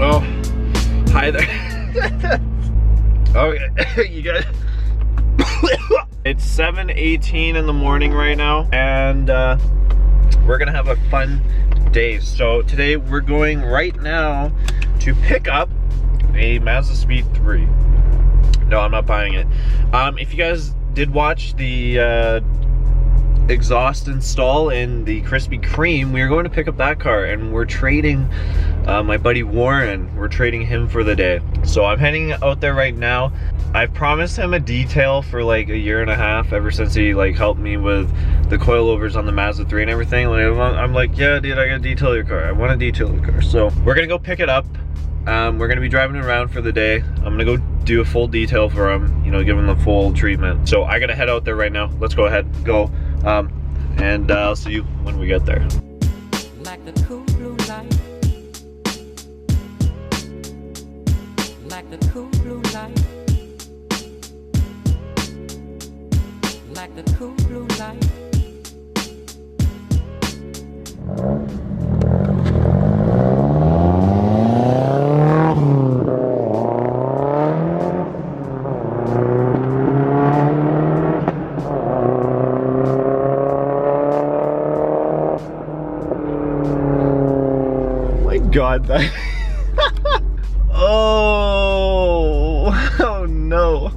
Oh, hi there. Okay, you guys. It's 7:18 in the morning right now, and we're gonna have a fun day. So today we're going right now to pick up a MazdaSpeed 3. No, I'm not buying it. If you guys did watch the exhaust install in the Krispy Kreme, we are going to pick up that car, and we're trading my buddy Warren. We're trading him for the day. So I'm heading out there right now. I've promised him a detail for like a year and a half, ever since he like helped me with the coilovers on the Mazda 3 and everything. Like, I'm like, yeah dude, I gotta detail your car. I want to detail your car. So we're gonna go pick it up. We're gonna be driving it around for the day. I'm gonna go do a full detail for him, you know, give him the full treatment. So I gotta head out there right now. Let's go ahead, go. And I'll see you when we get there. Like the cool blue light. Like the cool blue light. Like the cool blue light. God, that oh no.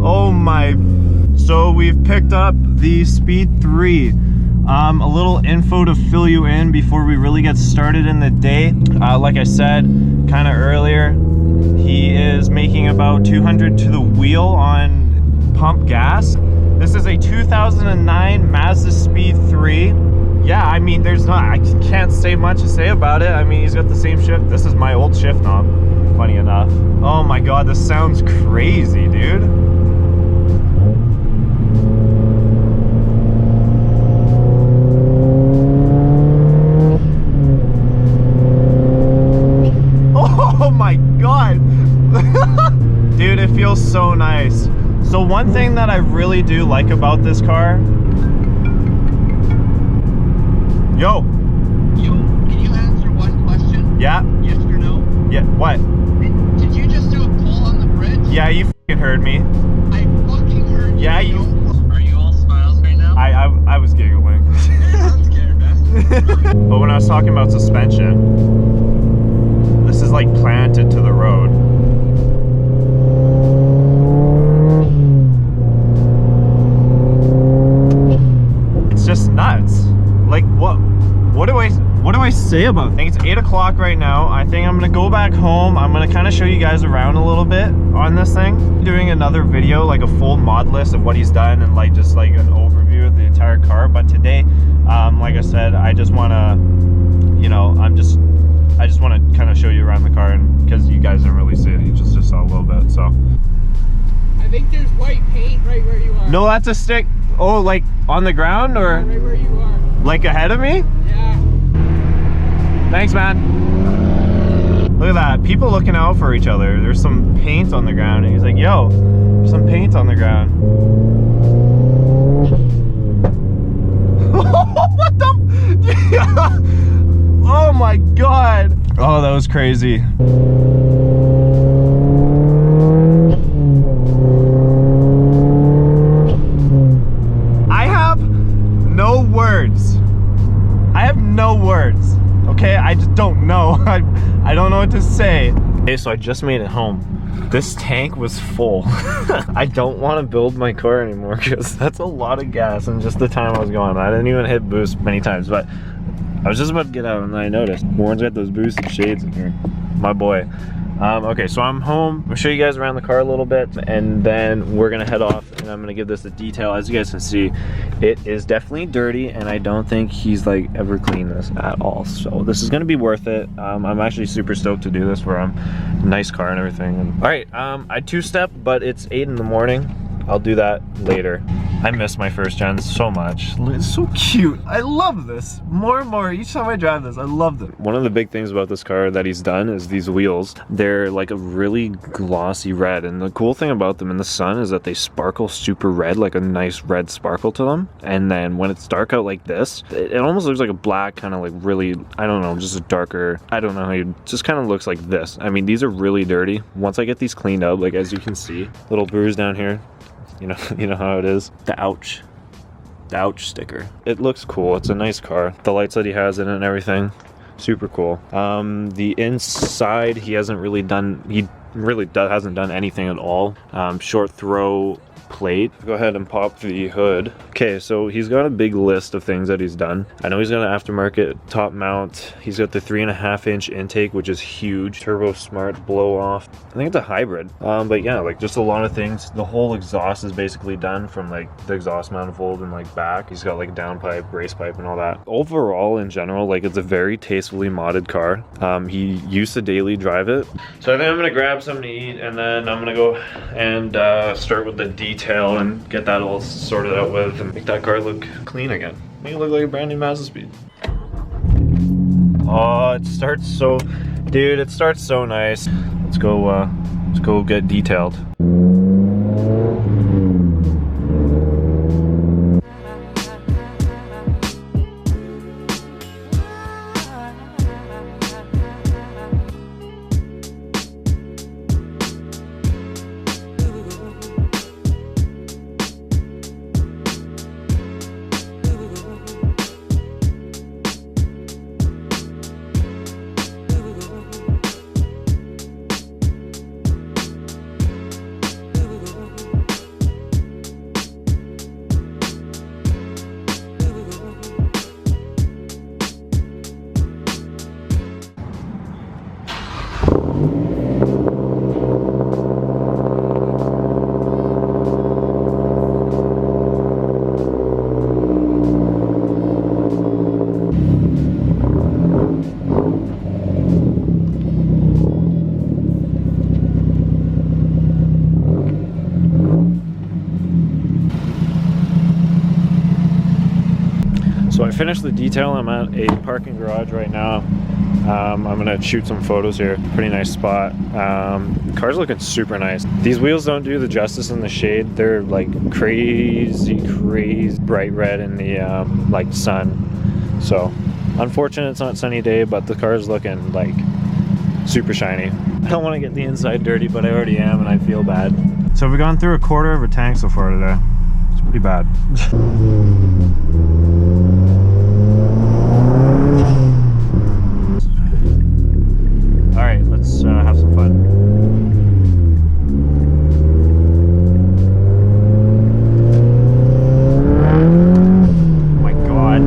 Oh my, so we've picked up the Speed 3. A little info to fill you in before we really get started in the day. Like I said kind of earlier, he is making about 200 to the wheel on pump gas. This is a 2009 MazdaSpeed 3. Yeah, I mean, I can't say much to say about it. I mean, he's got the same shift. This is my old shift knob, funny enough. Oh my God, this sounds crazy, dude. Oh my God. Dude, it feels so nice. So one thing that I really do like about this car. Yo, can you answer one question? Yeah. Yes or no? Yeah, what? Did you just do a pull on the bridge? Yeah, you fucking heard me. I fucking heard you. Yeah, you. Are you all smiles right now? I was giggling. I'm scared, man. But when I was talking about suspension, this is like planted to the road. It's just nuts. Like what do I say about it? I think it's 8 o'clock right now. I think I'm gonna go back home. I'm gonna kind of show you guys around a little bit on this thing. Doing another video, like a full mod list of what he's done and like just like an overview of the entire car. But today, like I said, I just wanna, you know, I just want to kind of show you around the car, and because you guys didn't really see it, you just saw a little bit. So I think there's white paint right where you are. no, that's a stick. Oh, like on the ground or right where you are. like ahead of me? Yeah. Thanks, man. Look at that. People looking out for each other. There's some paint on the ground. And he's like, yo, there's some paint on the ground. What the? Oh my God. Oh, that was crazy. I have no words. I have no words. Okay, I just don't know. I don't know what to say. Okay, so I just made it home. This tank was full. I don't want to build my car anymore because that's a lot of gas in just the time I was going. I didn't even hit boost many times, but I was just about to get out and then I noticed Warren's got those boosted shades in here. My boy. Okay, so I'm home. I'll show you guys around the car a little bit, and then we're gonna head off, and I'm gonna give this a detail. As you guys can see, it is definitely dirty, and I don't think he's like ever cleaned this at all. So this is gonna be worth it. I'm actually super stoked to do this for him. Nice car and everything. And, all right, I two-step, but it's 8 in the morning. I'll do that later. I miss my first gen so much. It's so cute. I love this. More and more, each time I drive this, I love it. One of the big things about this car that he's done is these wheels. They're like a really glossy red, and the cool thing about them in the sun is that they sparkle super red, like a nice red sparkle to them. And then when it's dark out like this, it almost looks like a black, kind of like really, I don't know, just a darker, I don't know how you, just kind of looks like this. I mean, these are really dirty. Once I get these cleaned up, like as you can see, little bruise down here. You know how it is. The ouch sticker. It looks cool. It's a nice car. The lights that he has in it and everything, super cool. The inside, he hasn't really done. He really hasn't done anything at all. Short throw plate. Go ahead and pop the hood. Okay, so he's got a big list of things that he's done. I know he's got an aftermarket top mount. He's got the 3.5-inch intake, which is huge. Turbo smart blow off. I think it's a hybrid. But yeah, like just a lot of things. The whole exhaust is basically done from like the exhaust manifold and like back. He's got like downpipe, brace pipe, and all that. Overall, in general, like it's a very tastefully modded car. He used to daily drive it. So I think I'm gonna grab something to eat, and then I'm gonna go and start with the detail and get that all sorted out with and make that car look clean again. Make it look like a brand new MazdaSpeed. Oh, it starts so, dude, it starts so nice. Let's go get detailed. So I finished the detail. I'm at a parking garage right now. I'm gonna shoot some photos here. Pretty nice spot. Car's looking super nice. These wheels don't do the justice in the shade. They're like crazy bright red in the like sun. So unfortunate it's not sunny day, but the car's looking like super shiny. I don't want to get the inside dirty, but I already am, and I feel bad. So we've gone through a quarter of a tank so far today. It's pretty bad. All right, let's have some fun. Oh my God.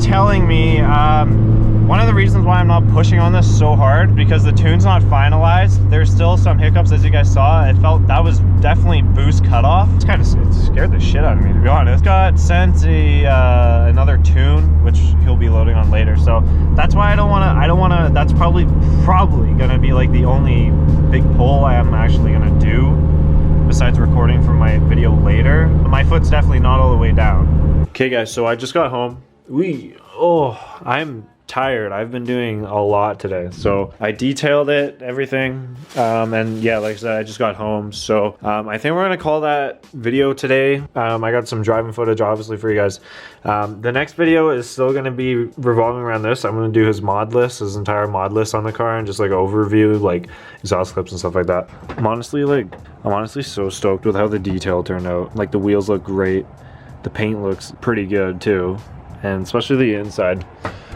Telling me one of the reasons why I'm not pushing on this so hard, because the tune's not finalized. There's still some hiccups, as you guys saw. It felt that was definitely boost cutoff. It scared the shit out of me, to be honest. Got sent another tune, which he'll be loading on later. So that's why I don't want to. That's probably gonna be like the only big pull I am actually gonna do, besides recording for my video later. My foot's definitely not all the way down. Okay guys, so I just got home. I'm tired. I've been doing a lot today. So I detailed it, everything. And yeah, like I said, I just got home. So I think we're gonna call that video today. I got some driving footage obviously for you guys. The next video is still gonna be revolving around this. I'm gonna do his mod list, his entire mod list on the car, and just like overview, like exhaust clips and stuff like that. I'm honestly so stoked with how the detail turned out. Like the wheels look great. The paint looks pretty good too. And especially the inside.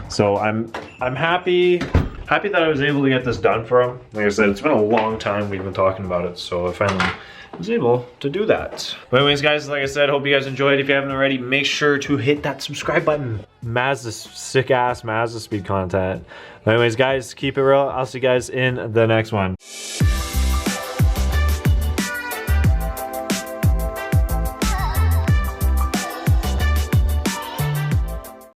So I'm I'm happy that I was able to get this done for him. Like I said, it's been a long time we've been talking about it, so I finally was able to do that. But anyways, guys, like I said, hope you guys enjoyed. If you haven't already, make sure to hit that subscribe button. Sick ass MazdaSpeed content. But anyways, guys, keep it real. I'll see you guys in the next one.